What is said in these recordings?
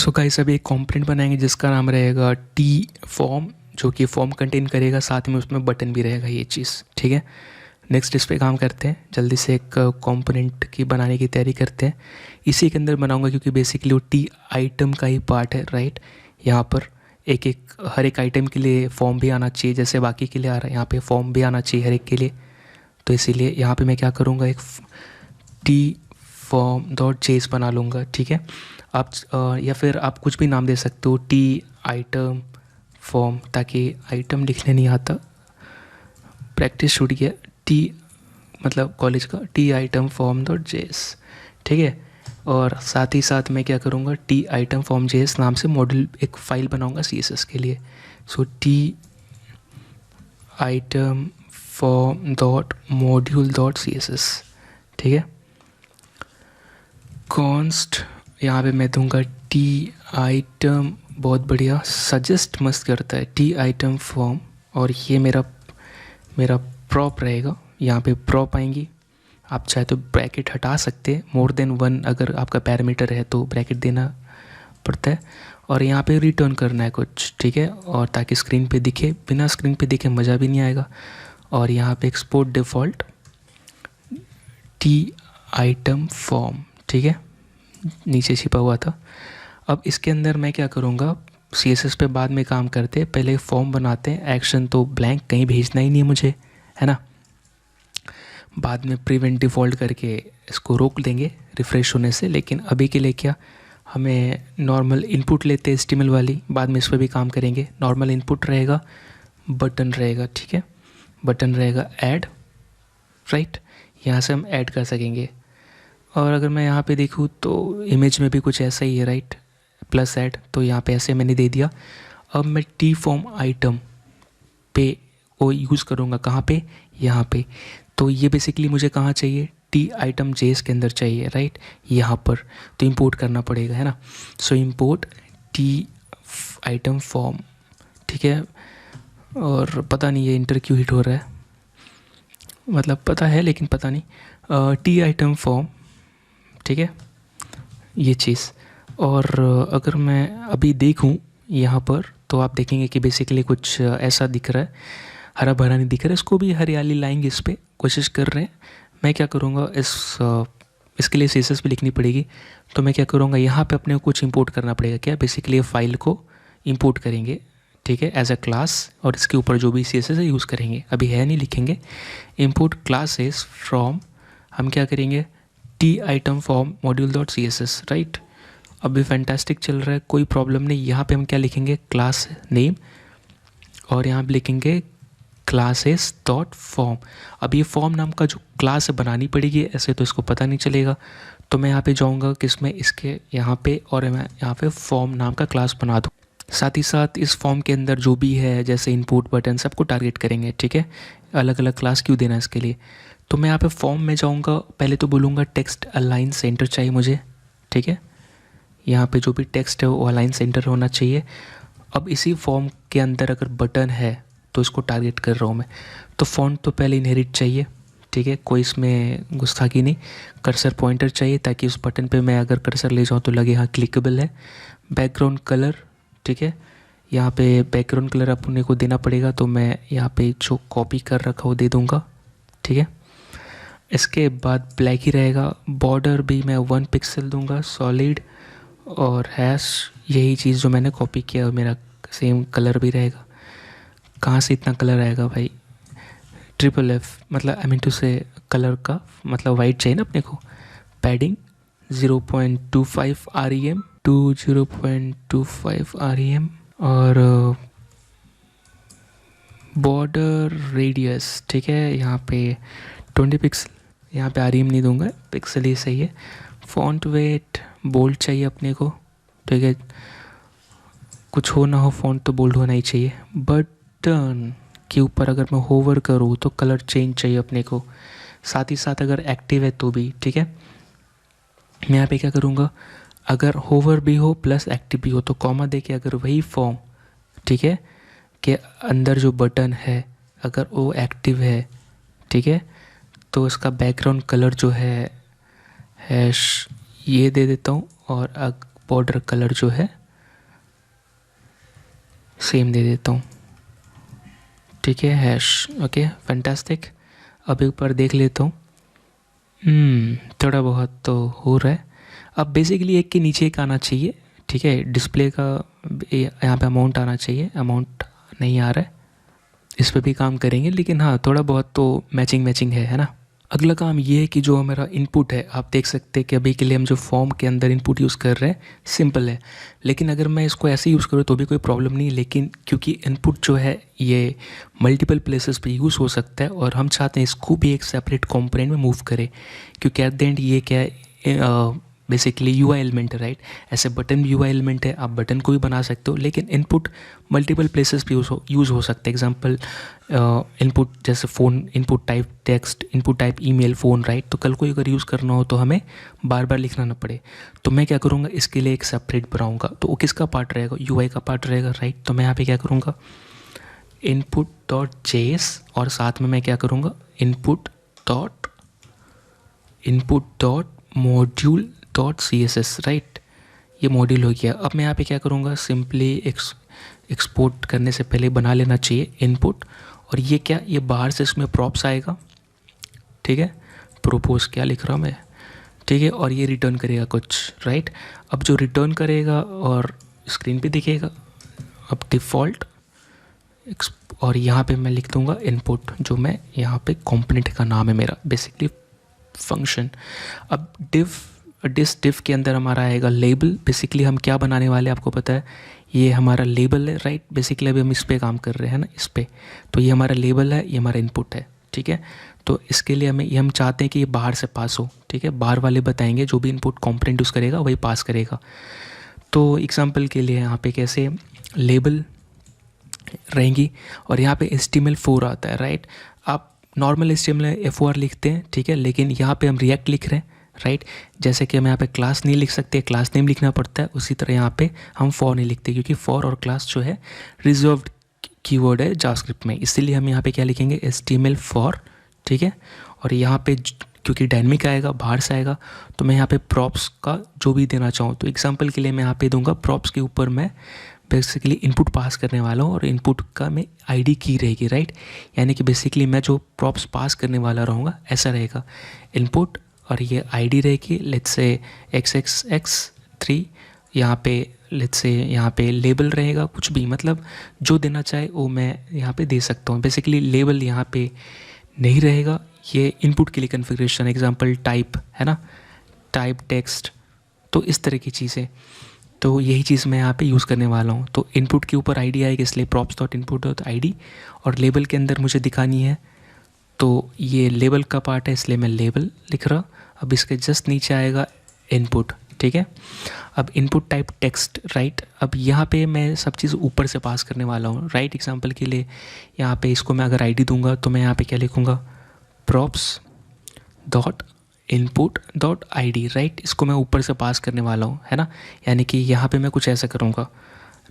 So guys अभी एक component बनाएंगे जिसका नाम रहेगा टी फॉर्म, जो कि फॉर्म कंटेन करेगा, साथ में उसमें बटन भी रहेगा ये चीज़। ठीक है, नेक्स्ट इस पे काम करते हैं, जल्दी से एक कंपोनेंट की बनाने की तैयारी करते हैं। इसी के अंदर बनाऊंगा क्योंकि बेसिकली वो टी आइटम का ही पार्ट है, राइट। यहाँ पर एक एक हर एक आइटम के लिए फॉर्म भी आना चाहिए, जैसे बाकी के लिए आ रहा है, यहाँ पे फॉर्म भी आना चाहिए हर एक के लिए। तो इसीलिए यहाँ पे मैं क्या करूँगा, एक टी फॉर्म डॉट जेस बना लूँगा। ठीक है, आप या फिर आप कुछ भी नाम दे सकते हो, टी आइटम फॉर्म, ताकि आइटम लिखने नहीं आता, प्रैक्टिस छूट गया। टी मतलब कॉलेज का T item form dot JS. ठीक है, और साथ ही साथ मैं क्या करूँगा, टी आइटम फॉर्म जेएस नाम से मॉड्यूल एक फ़ाइल बनाऊँगा सीएसएस के लिए। So T item form dot module dot CSS. ठीक है, कॉन्स्ट यहाँ पे मैं दूंगा टी आइटम, बहुत बढ़िया, सजेस्ट मस्त करता है, टी आइटम फॉर्म। और ये मेरा प्रॉप रहेगा, यहाँ पे प्रॉप आएंगी। आप चाहे तो ब्रैकेट हटा सकते हैं, मोर देन वन अगर आपका पैरामीटर है तो ब्रैकेट देना पड़ता है। और यहाँ पे रिटर्न करना है कुछ, ठीक है, और ताकि स्क्रीन पे दिखे, बिना स्क्रीन पे दिखे मज़ा भी नहीं आएगा। और यहाँ पे export default T item form, ठीक है, नीचे छिपा हुआ था। अब इसके अंदर मैं क्या करूँगा, सीएसएस पे बाद में काम करते हैं, पहले फॉर्म बनाते हैं। एक्शन तो ब्लैंक, कहीं भेजना ही नहीं है मुझे, है ना। बाद में प्रिवेंट डिफ़ॉल्ट करके इसको रोक देंगे रिफ़्रेश होने से। लेकिन अभी के लिए क्या, हमें नॉर्मल इनपुट लेते हैं HTML वाली, बाद में इस पर भी काम करेंगे। नॉर्मल इनपुट रहेगा, बटन रहेगा, ठीक है, बटन रहेगा ऐड, राइट, यहाँ से हम ऐड कर सकेंगे। और अगर मैं यहाँ पे देखूँ तो इमेज में भी कुछ ऐसा ही है, राइट, प्लस ऐड, तो यहाँ पे ऐसे मैंने दे दिया। अब मैं टी फॉर्म आइटम पे को यूज़ करूँगा, कहाँ पे, यहाँ पे। तो ये बेसिकली मुझे कहाँ चाहिए, टी आइटम जेस के अंदर चाहिए, राइट, यहाँ पर। तो इंपोर्ट करना पड़ेगा, है ना। सो इंपोर्ट टी आइटम फॉर्म, ठीक है। और पता नहीं ये इंटर क्यों हिट हो रहा है, मतलब पता है लेकिन पता नहीं, टी आइटम फॉर्म, ठीक है, ये चीज़। और अगर मैं अभी देखूं यहाँ पर तो आप देखेंगे कि बेसिकली कुछ ऐसा दिख रहा है, हरा भरा नहीं दिख रहा है, इसको भी हरियाली लाएंगे, इस पर कोशिश कर रहे हैं। मैं क्या करूँगा, इसके लिए सीएसएस भी लिखनी पड़ेगी। तो मैं क्या करूँगा, यहाँ पे अपने को कुछ इंपोर्ट करना पड़ेगा। क्या, बेसिकली फाइल को इंपोर्ट करेंगे, ठीक है, एज अ क्लास, और इसके ऊपर जो भी सीएसएस है यूज़ करेंगे। अभी है नहीं, लिखेंगे इंपोर्ट क्लासेस फ्रॉम, हम क्या करेंगे, T item form module dot C S S, right. अभी फैंटास्टिक चल रहा है, कोई प्रॉब्लम नहीं। यहाँ पे हम क्या लिखेंगे, क्लास नेम, और यहाँ पे लिखेंगे क्लासेस डॉट फॉर्म। अब ये फॉर्म नाम का जो क्लास बनानी पड़ेगी, ऐसे तो इसको पता नहीं चलेगा। तो मैं यहाँ पे जाऊँगा किसमें, इसके यहाँ पे, और मैं यहाँ पे फॉर्म नाम का क्लास बना दूँ। साथ ही साथ इस फॉर्म के अंदर जो भी है, जैसे इनपुट बटन, सबको टारगेट करेंगे, ठीक है। अलग अलग क्लास क्यों देना है इसके लिए। तो मैं यहाँ पे फॉर्म में जाऊँगा, पहले तो बोलूँगा टेक्स्ट अलाइन सेंटर चाहिए मुझे, ठीक है। यहाँ पे जो भी टेक्स्ट है वो अलाइन सेंटर होना चाहिए। अब इसी फॉर्म के अंदर अगर बटन है तो इसको टारगेट कर रहा हूँ मैं। तो फॉन्ट तो पहले इनहेरिट चाहिए, ठीक है, कोई इसमें गुस्ताखी नहीं। कर्सर पॉइंटर चाहिए ताकि उस बटन पे मैं अगर कर्सर ले जाऊँ तो लगे हाँ क्लिकेबल है। बैकग्राउंड कलर, ठीक है, यहाँ पे बैकग्राउंड कलर अपने को देना पड़ेगा, तो मैं यहाँ पे जो कॉपी कर रखा वो दे दूँगा, ठीक है। इसके बाद ब्लैक ही रहेगा। बॉर्डर भी मैं 1 पिक्सल दूंगा, सॉलिड, और हैश, यही चीज़ जो मैंने कॉपी किया मेरा सेम कलर भी रहेगा। कहाँ से इतना कलर आएगा भाई, FFF, मतलब आई मीन टू से कलर का मतलब वाइट चाहिए ना अपने को। पैडिंग 0.25 REM टू 0.25 REM, और बॉर्डर रेडियस, ठीक है, यहाँ पे 20 पिक्सल, यहाँ पे REM नहीं दूंगा, पिक्सल ही सही है। फॉन्ट वेट बोल्ड चाहिए अपने को, ठीक है, कुछ हो ना हो फॉन्ट तो बोल्ड होना ही चाहिए। बटन के ऊपर अगर मैं होवर करूँ तो कलर चेंज चाहिए अपने को, साथ ही साथ अगर एक्टिव है तो भी, ठीक है। मैं यहाँ पे क्या करूँगा, अगर होवर भी हो प्लस एक्टिव भी हो तो कॉमा दे के, अगर वही फॉर्म, ठीक है, के अंदर जो बटन है अगर वो एक्टिव है, ठीक है, तो इसका बैकग्राउंड कलर जो है हैश ये दे देता हूँ, और बॉर्डर कलर जो है सेम दे देता हूँ, ठीक है, हैश। Okay fantastic. अब एक बार देख लेता हूँ। थोड़ा बहुत तो हो रहा है। अब बेसिकली एक के नीचे एक आना चाहिए, ठीक है, डिस्प्ले का यहाँ पे अमाउंट आना चाहिए, अमाउंट नहीं आ रहा है। इस पे भी काम करेंगे, लेकिन हाँ थोड़ा बहुत तो मैचिंग है ना। अगला काम ये है कि जो हमारा इनपुट है, आप देख सकते हैं कि अभी के लिए हम जो फॉर्म के अंदर इनपुट यूज़ कर रहे हैं सिंपल है, लेकिन अगर मैं इसको ऐसे यूज़ करूँ तो भी कोई प्रॉब्लम नहीं, लेकिन क्योंकि इनपुट जो है ये मल्टीपल प्लेसेस पे यूज़ हो सकता है और हम चाहते हैं इसको भी एक सेपरेट कंपोनेंट में मूव करें, क्योंकि एट द एंड ये क्या है, बेसिकली यूआई एलिमेंट है, राइट। ऐसे बटन भी यूआई एलिमेंट है, आप बटन को भी बना सकते हो, लेकिन इनपुट मल्टीपल प्लेसेस पे यूज़ हो सकता है। एग्जांपल इनपुट जैसे phone, input type text, input type email, phone, right. तो कल को अगर यूज़ करना हो तो हमें बार बार लिखना ना पड़े, तो मैं क्या करूँगा, इसके लिए एक सेपरेट बनाऊँगा। तो वो किसका पार्ट रहेगा, यूआई का पार्ट रहेगा, राइट। तो मैं यहाँ पे क्या करूँगा, इनपुट डॉट जेएस, और साथ में मैं क्या करूँगा, input dot module dot C S S, right. ये मॉड्यूल हो गया। अब मैं यहाँ पे क्या करूँगा, सिंपली एक्सपोर्ट करने से पहले बना लेना चाहिए इनपुट, और ये क्या, ये बाहर से इसमें प्रॉप्स आएगा, ठीक है, प्रोपोज क्या लिख रहा हूँ मैं, ठीक है, और ये रिटर्न करेगा कुछ, राइट। अब जो रिटर्न करेगा और स्क्रीन पे दिखेगा, अब डिफ़ॉल्ट, और यहाँ पे मैं लिख दूँगा इनपुट, जो मैं यहाँ पे कंपोनेंट का नाम है मेरा बेसिकली फंक्शन। अब डिफ के अंदर हमारा आएगा लेबल। बेसिकली हम क्या बनाने वाले हैं आपको पता है, ये हमारा लेबल है, राइट। बेसिकली अभी हम इस पे काम कर रहे हैं ना, इस पे, तो ये हमारा लेबल है, ये हमारा इनपुट है, ठीक है। तो इसके लिए हम चाहते हैं कि ये बाहर से पास हो, ठीक है, बाहर वाले बताएंगे, जो भी इनपुट कंपोनेंट यूज़ करेगा वही पास करेगा। तो एग्जांपल के लिए यहाँ पे कैसे लेबल रहेंगी, और यहाँ पे HTML4 आता है, राइट। आप नॉर्मल HTML4 लिखते हैं, ठीक है, लेकिन यहाँ पे हम रिएक्ट लिख रहे हैं, राइट। जैसे कि हम यहाँ पे क्लास नहीं लिख सकते, क्लास नेम लिखना पड़ता है, उसी तरह यहाँ पे हम फॉर नहीं लिखते, क्योंकि फॉर और क्लास जो है रिजर्व्ड कीवर्ड है जावास्क्रिप्ट में, इसीलिए हम यहाँ पे क्या लिखेंगे, HTML4, ठीक है। और यहाँ पे क्योंकि डायनेमिक आएगा, बाहर से आएगा, तो मैं यहाँ पे प्रॉप्स का जो भी देना चाहूँ, तो एग्जांपल के लिए मैं यहाँ पे दूंगा, प्रॉप्स के ऊपर मैं बेसिकली इनपुट पास करने वाला हूँ, और इनपुट का मैं आईडी की रहेगी, राइट। यानी कि बेसिकली मैं जो प्रॉप्स पास करने वाला रहूँगा ऐसा रहेगा, इनपुट, और ये आईडी रहेगी, लेट्स से XXX3, यहाँ पे लेट्स से यहाँ पे लेबल रहेगा, कुछ भी, मतलब जो देना चाहे वो मैं यहाँ पे दे सकता हूँ। बेसिकली लेबल यहाँ पे नहीं रहेगा, ये इनपुट के लिए कन्फिग्रेशन, एग्जांपल टाइप है ना, टाइप टेक्स्ट, तो इस तरह की चीज़ें, तो यही चीज़ मैं यहाँ पे यूज़ करने वाला हूँ। तो इनपुट के ऊपर आईडी आएगी, इसलिए props dot input dot ID, और लेबल के अंदर मुझे दिखानी है, तो ये लेबल का पार्ट है, इसलिए मैं लेबल लिख रहा। अब इसके जस्ट नीचे आएगा इनपुट, ठीक है। अब इनपुट टाइप टेक्स्ट, राइट। अब यहाँ पे मैं सब चीज़ ऊपर से पास करने वाला हूँ, राइट। एग्जांपल के लिए यहाँ पे इसको मैं अगर आईडी दूंगा, तो मैं यहाँ पे क्या लिखूँगा, props dot input dot ID, right. इसको मैं ऊपर से पास करने वाला हूँ, है ना। यानी कि यहाँ पे मैं कुछ ऐसा करूँगा,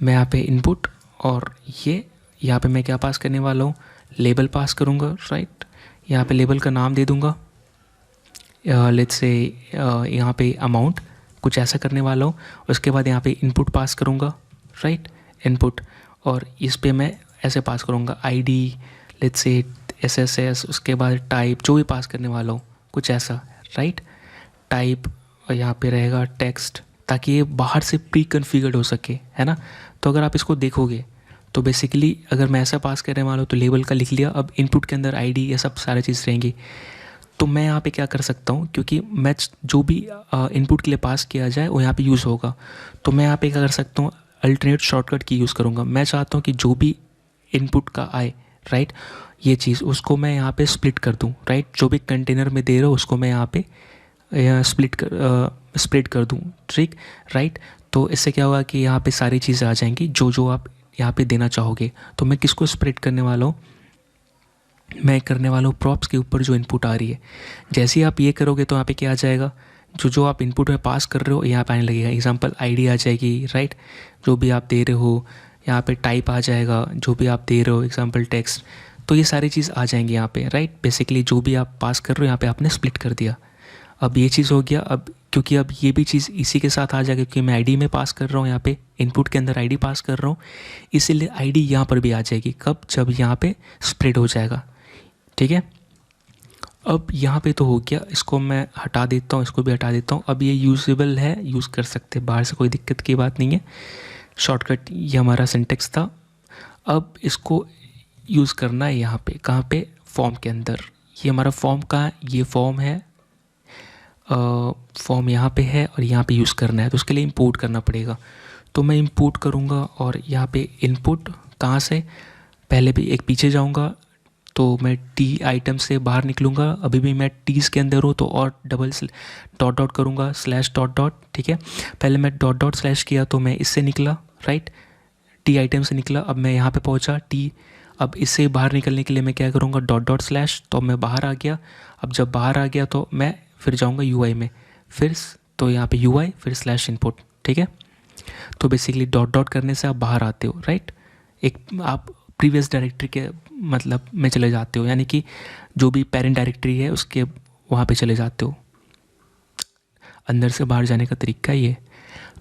मैं यहाँ पे इनपुट, और ये यहाँ पे मैं क्या पास करने वाला हूँ, लेबल पास करूँगा, राइट। यहाँ पे लेबल का नाम दे दूँगा, लेट्स से यहाँ पे अमाउंट, कुछ ऐसा करने वाला हूँ। उसके बाद यहाँ पे इनपुट पास करूँगा, राइट, इनपुट, और इस पे मैं ऐसे पास करूँगा आईडी, लेट्स से SSS, उसके बाद टाइप, जो भी पास करने वाला हूँ कुछ ऐसा, राइट। टाइप, और यहाँ पे रहेगा टेक्स्ट, ताकि ये बाहर से प्री कन्फिगर्ड हो सके, है ना। तो अगर आप इसको देखोगे तो बेसिकली अगर मैं ऐसा पास करने वाला हूँ तो लेबल का लिख लिया, अब इनपुट के अंदर आईडी, ये सब सारी चीज़ रहेंगी। तो मैं यहाँ पे क्या कर सकता हूँ, क्योंकि मैच जो भी इनपुट के लिए पास किया जाए वो यहाँ पे यूज़ होगा, तो मैं यहाँ पे क्या कर सकता हूँ, अल्टरनेट शॉर्टकट की यूज़ करूँगा। मैं चाहता हूँ कि जो भी इनपुट का आए, राइट, ये चीज़ उसको मैं यहाँ पे स्प्लिट कर दूँ, राइट। जो भी कंटेनर में दे रहा हूँ उसको मैं यहाँ पे स्प्लिट कर दूँ, ठीक, राइट। तो इससे क्या होगा कि यहाँ पे सारी चीज़ें आ जाएंगी जो जो आप यहाँ पे देना चाहोगे। तो मैं किसको स्प्लिट करने वाला हूँ, मैं करने वाला हूँ प्रॉप्स के ऊपर जो इनपुट आ रही है। जैसे ही आप ये करोगे तो यहाँ पे क्या आ जाएगा, जो जो आप इनपुट में पास कर रहे हो यहाँ पे आने लगेगा। एग्जांपल आईडी आ जाएगी, राइट, जो भी आप दे रहे हो। यहाँ पे टाइप आ जाएगा, जो भी आप दे रहे हो, एग्जांपल टेक्स्ट। तो ये सारी चीज़ आ जाएंगी यहाँ पे, राइट। बेसिकली जो भी आप पास कर रहे हो यहाँ पे आपने स्प्लिट कर दिया। अब ये चीज़ हो गया। अब क्योंकि अब ये भी चीज़ इसी के साथ आ जाएगा, क्योंकि मैं आईडी में पास कर रहा हूँ, यहाँ पे इनपुट के अंदर आईडी पास कर रहा हूँ, इसीलिए आईडी यहाँ पर भी आ जाएगी। कब? जब यहाँ पे स्प्रेड हो जाएगा, ठीक है। अब यहाँ पे तो हो गया, इसको मैं हटा देता हूँ, इसको भी हटा देता हूँ। अब ये यूजेबल है, यूज़ कर सकते हैं बाहर से, कोई दिक्कत की बात नहीं है। शॉर्टकट ये हमारा सिंटेक्स था। अब इसको यूज़ करना है यहाँ पे, कहाँ पे? फॉर्म के अंदर। ये हमारा फॉर्म कहाँ है? ये फॉर्म है, फॉर्म यहाँ पे है और यहाँ पे यूज़ करना है, तो उसके लिए इंपोर्ट करना पड़ेगा। तो मैं इंपोर्ट करूँगा और यहाँ पे इनपुट कहाँ से? पहले भी एक पीछे जाऊँगा, तो मैं टी आइटम से बाहर निकलूँगा। अभी भी मैं टीज़ के अंदर हूँ, तो और डबल डॉट डॉट करूँगा, स्लैश डॉट डॉट, ठीक है। पहले मैं डॉट डॉट स्लैश किया तो मैं इससे निकला, राइट, टी आइटम से निकला। अब मैं यहाँ पे पहुँचा टी, अब इससे बाहर निकलने के लिए मैं क्या करूँगा? डॉट डॉट स्लैश, तो मैं बाहर आ गया। अब जब बाहर आ गया तो मैं फिर जाऊँगा यूआई में, फिर तो यहाँ पे यूआई फिर स्लैश इनपुट, ठीक है। तो बेसिकली डॉट डॉट करने से आप बाहर आते हो, राइट। एक आप प्रीवियस डायरेक्टरी के मतलब में चले जाते हो, यानी कि जो भी पेरेंट डायरेक्टरी है उसके वहाँ पे चले जाते हो। अंदर से बाहर जाने का तरीका ये।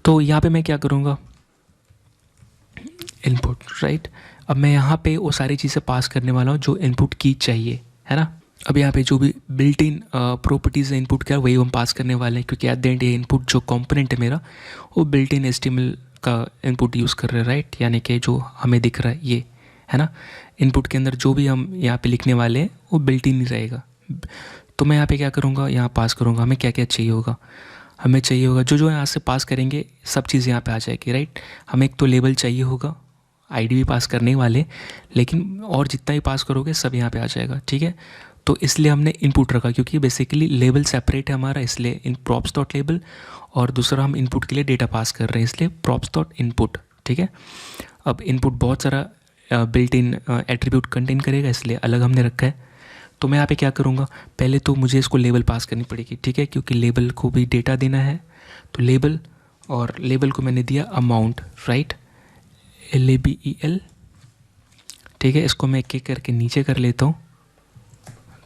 तो यहाँ पे मैं क्या करूँगा? Input, right. अब मैं यहाँ पे वो सारी चीज़ें पास करने वाला हूँ जो इनपुट की चाहिए, है ना। अब यहाँ पे जो भी बिल्ट इन प्रॉपर्टीज़ है इनपुट का, वही हम पास करने वाले हैं, क्योंकि एट द एंड ये इनपुट जो कंपोनेंट है मेरा, वो बिल्ट इन HTML का इनपुट यूज़ कर रहे हैं, राइट। यानी कि जो हमें दिख रहा है ये, है ना। इनपुट के अंदर जो भी हम यहाँ पे लिखने वाले हैं वो बिल्ट इन ही रहेगा। तो मैं यहाँ पे क्या करूँगा? यहाँ पास करूँगा। हमें क्या क्या चाहिए होगा? हमें चाहिए होगा जो जो यहाँ से पास करेंगे सब चीज़ यहाँ पे आ जाएगी, राइट। हमें एक तो लेबल चाहिए होगा, आईडी भी पास करने वाले, लेकिन और जितना भी पास करोगे सब यहाँ पे आ जाएगा, ठीक है। तो इसलिए हमने इनपुट रखा, क्योंकि बेसिकली लेबल सेपरेट है हमारा, इसलिए इन प्रॉप्स डॉट लेबल, और दूसरा हम इनपुट के लिए डेटा पास कर रहे हैं, इसलिए प्रॉप्स डॉट इनपुट, ठीक है। अब इनपुट बहुत सारा बिल्ट इन एट्रीब्यूट कंटेन करेगा, इसलिए अलग हमने रखा है। तो मैं यहाँ पे क्या करूँगा? पहले तो मुझे इसको लेबल पास करनी पड़ेगी, ठीक है, क्योंकि लेबल को भी डेटा देना है। तो लेबल, और लेबल को मैंने दिया अमाउंट, राइट, LABEL, ठीक है। इसको मैं एक एक करके नीचे कर लेता हूँ,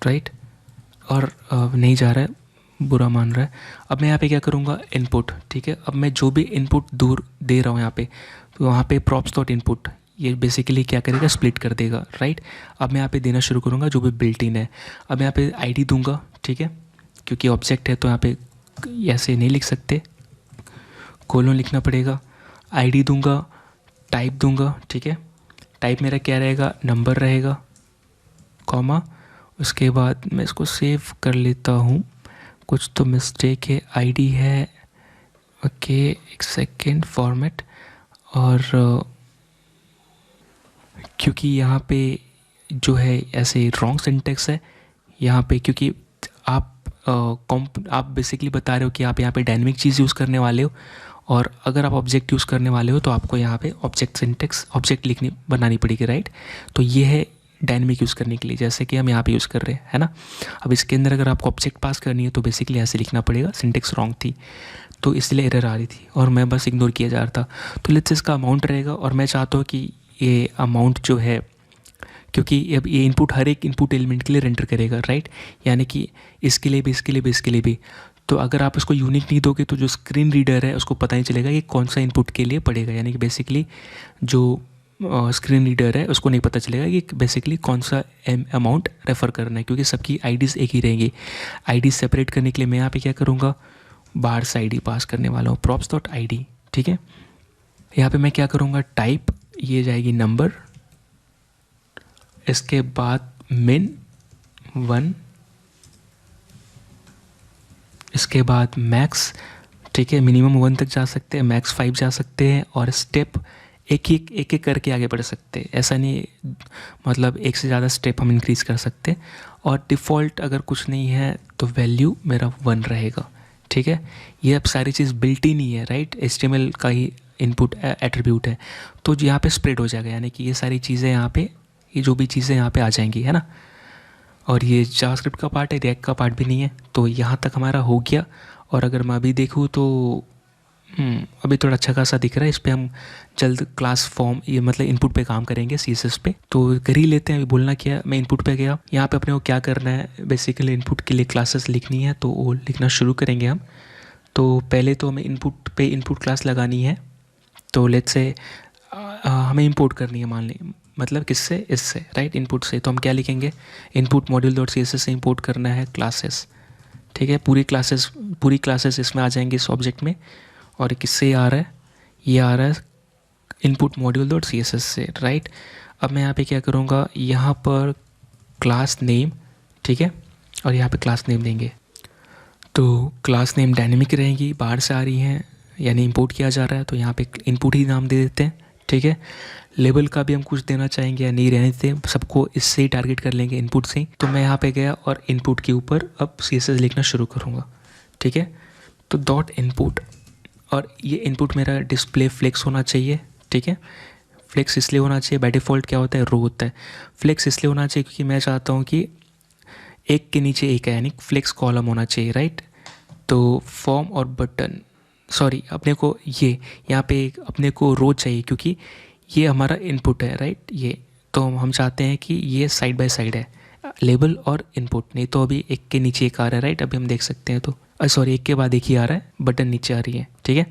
राइट, और नहीं जा रहा है, बुरा मान रहा है। अब मैं यहाँ पे क्या करूँगा? इनपुट, ठीक है। अब मैं जो भी इनपुट दूर दे रहा हूँ यहाँ पे, तो वहाँ पे प्रॉप्स डॉट इनपुट, ये बेसिकली क्या करेगा? स्प्लिट कर देगा, राइट। अब मैं यहाँ पे देना शुरू करूँगा जो भी बिल्ट इन है। अब यहाँ पे आईडी दूंगा, ठीक है, क्योंकि ऑब्जेक्ट है तो यहाँ पे ऐसे नहीं लिख सकते, कोलोन लिखना पड़ेगा। आईडी दूंगा, टाइप दूंगा, ठीक है। टाइप मेरा क्या रहेगा? नंबर रहेगा, कॉमा। उसके बाद मैं इसको सेव कर लेता हूँ, कुछ तो मिस्टेक है, आईडी है, ओके, एक सेकेंड, फॉर्मेट। और क्योंकि यहाँ पे जो है ऐसे रॉन्ग सिंटेक्स है यहाँ पे, क्योंकि आप बेसिकली बता रहे हो कि आप यहाँ पे डायनेमिक चीज़ यूज़ करने वाले हो, और अगर आप ऑब्जेक्ट यूज़ करने वाले हो तो आपको यहाँ पे ऑब्जेक्ट सिंटेक्स ऑब्जेक्ट लिखनी बनानी पड़ेगी, राइट। तो ये है डायनेमिक यूज़ करने के लिए, जैसे कि हम यहाँ पे यूज़ कर रहे हैं, है ना। अब इसके अंदर अगर आपको ऑब्जेक्ट पास करनी है तो बेसिकली ऐसे लिखना पड़ेगा, सिंटेक्स रॉन्ग थी तो इसलिए एरर आ रही थी और मैं बस इग्नोर किया जा रहा था। तो लेट्स इसका अमाउंट रहेगा, और मैं चाहता हूँ कि ये अमाउंट जो है, क्योंकि अब ये इनपुट हर एक इनपुट एलिमेंट के लिए रेंडर करेगा, राइट, यानी कि इसके लिए भी, इसके लिए भी, इसके लिए भी। तो अगर आप इसको यूनिक नहीं दोगे तो जो स्क्रीन रीडर है उसको पता नहीं चलेगा कि कौन सा इनपुट के लिए पड़ेगा, यानी कि बेसिकली जो स्क्रीन रीडर है उसको नहीं पता चलेगा कि बेसिकली कौन सा अमाउंट रेफ़र करना है, क्योंकि सबकी आईडीज़ एक ही रहेंगी। आईडी सेपरेट करने के लिए मैं यहाँ पे क्या करूँगा? बाहर से आईडी पास करने वाला हूँ, प्रॉप्स डॉट आईडी, ठीक है। यहाँ पे मैं क्या करूँगा? टाइप, ये जाएगी नंबर, इसके बाद min 1, इसके बाद मैक्स, ठीक है, मिनिमम 1 तक जा सकते हैं, मैक्स 5 जा सकते हैं, और स्टेप एक एक करके आगे बढ़ सकते हैं, ऐसा नहीं मतलब एक से ज़्यादा स्टेप हम इंक्रीज़ कर सकते हैं। और डिफ़ॉल्ट अगर कुछ नहीं है तो वैल्यू मेरा 1 रहेगा, ठीक है। ये अब सारी चीज़ बिल्ट इन ही है, राइट, HTML का ही इनपुट एट्रीब्यूट है, तो यहाँ पे स्प्रेड हो जाएगा, यानी कि ये सारी चीज़ें यहाँ पे, ये जो भी चीज़ें यहाँ पे आ जाएंगी, है ना। और ये जावास्क्रिप्ट का पार्ट है, रिएक्ट का पार्ट भी नहीं है। तो यहाँ तक हमारा हो गया। और अगर मैं अभी देखूँ तो अभी थोड़ा अच्छा खासा दिख रहा है। इस पे हम जल्द क्लास फॉर्म ये मतलब इनपुट पे काम करेंगे CSS पे, तो कर ही लेते हैं। अभी बोलना क्या है, मैं इनपुट पे गया, यहाँ पे अपने को क्या करना है, बेसिकली इनपुट के लिए क्लासेस लिखनी है, तो वो लिखना शुरू करेंगे हम। तो पहले तो हमें इनपुट पे इनपुट क्लास लगानी है। तो लेट्स से हमें इंपोर्ट करनी है, मान लें, मतलब किससे, इससे, राइट, इनपुट से। तो हम क्या लिखेंगे, इनपुट मॉड्यूल डॉट CSS से इंपोर्ट करना है क्लासेस, ठीक है। पूरी क्लासेस इसमें आ जाएंगे इस ऑब्जेक्ट में। और किससे आ रहा है, ये आ रहा है इनपुट मॉड्यूल डॉट CSS से, राइट। अब मैं यहाँ पे क्या करूँगा, यहाँ पर क्लास नेम, ठीक है, और यहाँ पे क्लास नेम देंगे। तो क्लास नेम डायनेमिक रहेंगी, बाहर से आ रही हैं, यानी इंपोर्ट किया जा रहा है, तो यहाँ पे इनपुट ही नाम दे देते हैं, ठीक है। लेबल का भी हम कुछ देना चाहेंगे या नहीं रहने देते, सबको इससे ही टारगेट कर लेंगे, इनपुट से ही। तो मैं यहाँ पे गया और इनपुट के ऊपर अब CSS लिखना शुरू करूँगा, ठीक है। तो डॉट इनपुट, और ये इनपुट मेरा डिस्प्ले फ्लेक्स होना चाहिए, ठीक है। फ्लेक्स इसलिए होना चाहिए, बाय डिफ़ॉल्ट क्या होता है, रो होता है। फ्लेक्स इसलिए होना चाहिए क्योंकि मैं चाहता हूँ कि एक के नीचे एक है, यानी फ्लेक्स कॉलम होना चाहिए, राइट। तो फॉर्म और बटन, सॉरी, अपने को ये यहाँ पे एक अपने को रो चाहिए क्योंकि ये हमारा इनपुट है, राइट। ये तो हम चाहते हैं कि ये साइड बाय साइड है, लेबल और इनपुट, नहीं तो अभी एक के नीचे एक आ रहा है, राइट। अभी हम देख सकते हैं, तो सॉरी, एक के बाद एक ही आ रहा है, बटन नीचे आ रही है, ठीक है।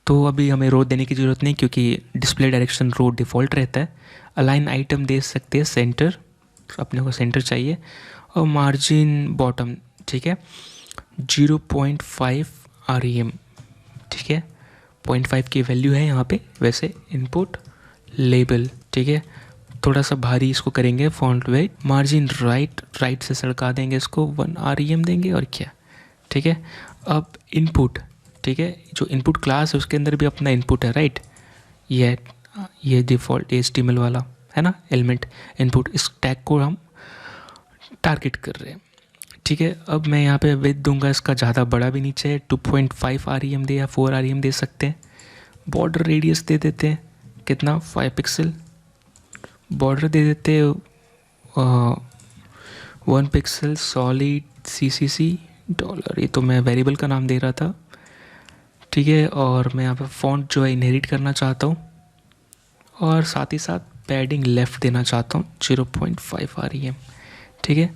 तो अभी हमें रो देने की ज़रूरत नहीं क्योंकि डिस्प्ले डायरेक्शन रो डिफ़ॉल्ट रहता है। अलाइन आइटम दे सकते हैं सेंटर, अपने को सेंटर चाहिए, और मार्जिन बॉटम, ठीक है, 0.5 REM, ठीक है, 0.5 की वैल्यू है यहाँ पे। वैसे इनपुट लेबल, ठीक है, थोड़ा सा भारी इसको करेंगे, फॉन्ट वेट, मार्जिन राइट से सड़का देंगे इसको, 1 REM देंगे, और क्या, ठीक है। अब इनपुट, ठीक है, जो इनपुट क्लास है उसके अंदर भी अपना इनपुट है, राइट। ये डिफ़ॉल्ट HTML वाला है ना, एलिमेंट इनपुट, इस टैग को हम टारगेट कर रहे हैं, ठीक है। अब मैं यहाँ पे विड्थ दूंगा, इसका ज़्यादा बड़ा भी नहीं चाहिए, 2.5 REM दे या 4 REM दे सकते हैं। बॉर्डर रेडियस दे देते हैं, कितना, 5 पिक्सल। बॉर्डर दे देते हैं 1 पिक्सल, सॉलिड CCC $, ये तो मैं वेरिएबल का नाम दे रहा था, ठीक है। और मैं यहाँ पे फॉन्ट जो है इनहेरिट करना चाहता हूँ, और साथ ही साथ पैडिंग लेफ़्ट देना चाहता हूँ 0.5 REM, ठीक है।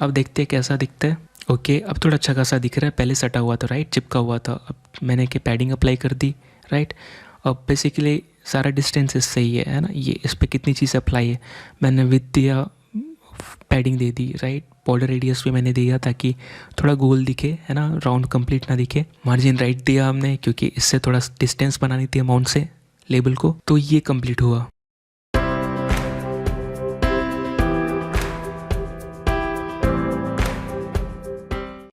अब देखते हैं कैसा दिखता है। ओके, अब थोड़ा अच्छा खासा दिख रहा है, पहले सटा हुआ था, राइट, चिपका हुआ था। अब मैंने कि पैडिंग अप्लाई कर दी, राइट। अब बेसिकली सारा डिस्टेंस इससे ही है ना, ये इस पर कितनी चीज़ अप्लाई है, मैंने विड्थ दिया, पैडिंग दे दी, राइट। बॉर्डर रेडियस भी मैंने दिया ताकि थोड़ा गोल दिखे, है ना, राउंड कंप्लीट ना दिखे। मार्जिन राइट दिया हमने क्योंकि इससे थोड़ा डिस्टेंस बनानी थी अमाउंट से लेबल को, तो ये कंप्लीट हुआ।